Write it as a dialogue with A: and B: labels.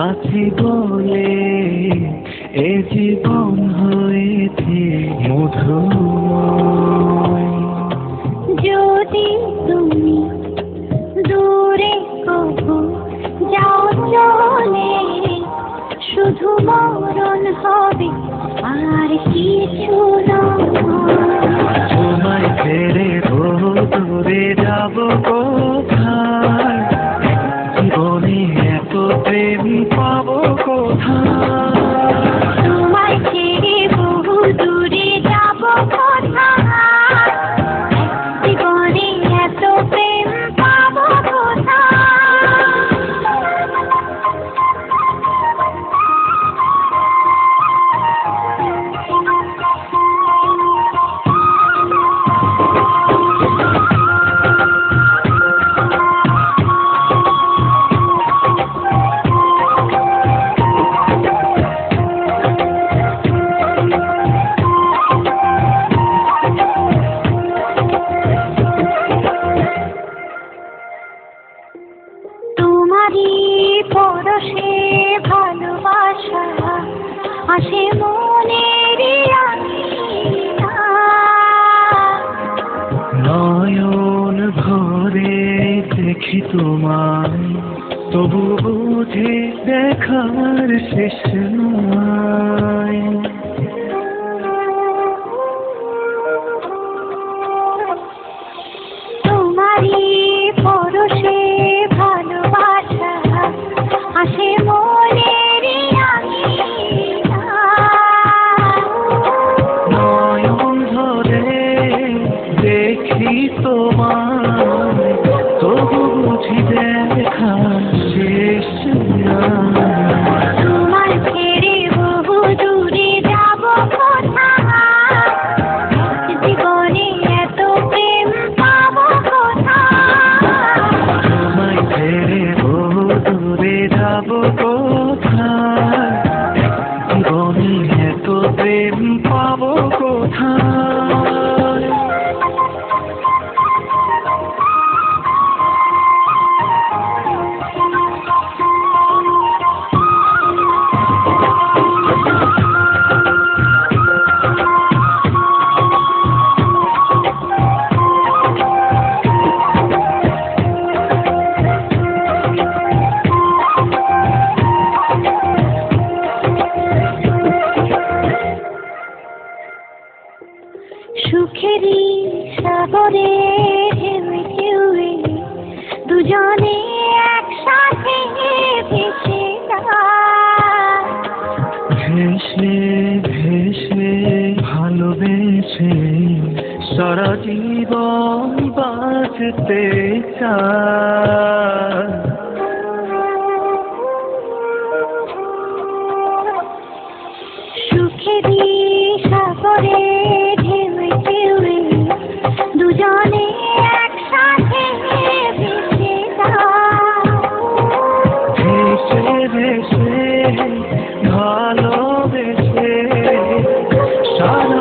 A: আছি বলে এ জীবন হয়েছে মধুময়।
B: যদি তুমি দূরে কবু যাও চলে, শুধু মরণ হবে আর কিছু নয়।
A: তোমায় ছেড়ে দূরে যাব কোথায়, জীবনে এত প্রেম পাবো কোথায়।
B: তোমায় ছেড়ে বহু দূরে যাব কোথায়, জীবনে এত প্রেম পাবো পরশে ভালোবাসা আসে মনের
A: নয়ন ভরে দেখি তোমায়, তবু বুঝি দেখার শেষ নয়।
B: তোমারই পরশে ভালোবাসা আসে মনের
A: নয়ন ধরে দেখি তোমায়, তবু বুঝি দেখার শেষ নয়।
B: তোমার ছেড়ে বহু দূরে যাব কোথায়, জীবনে এত প্রেম পাবো কোথায়।
A: তোমায় ছেড়ে বহু দূরে যাব কোথায়, জীবনে এত প্রেম পাবো কোথায়।
B: সুখেরই সাগরে ঢেউয়ে ঢেউয়ে দুজনে একসাথে ভেসে যায়।
A: ভেসে ভেসে ভালোবেসে সারা জীবন বাঁচতে চায়।
B: সুখেরই সাগরে ঢেউয়ে ঢেউয়ে দুজনে একসাথে ভেসে যায়।
A: ভেসে ভেসে ভালোবেসে সারা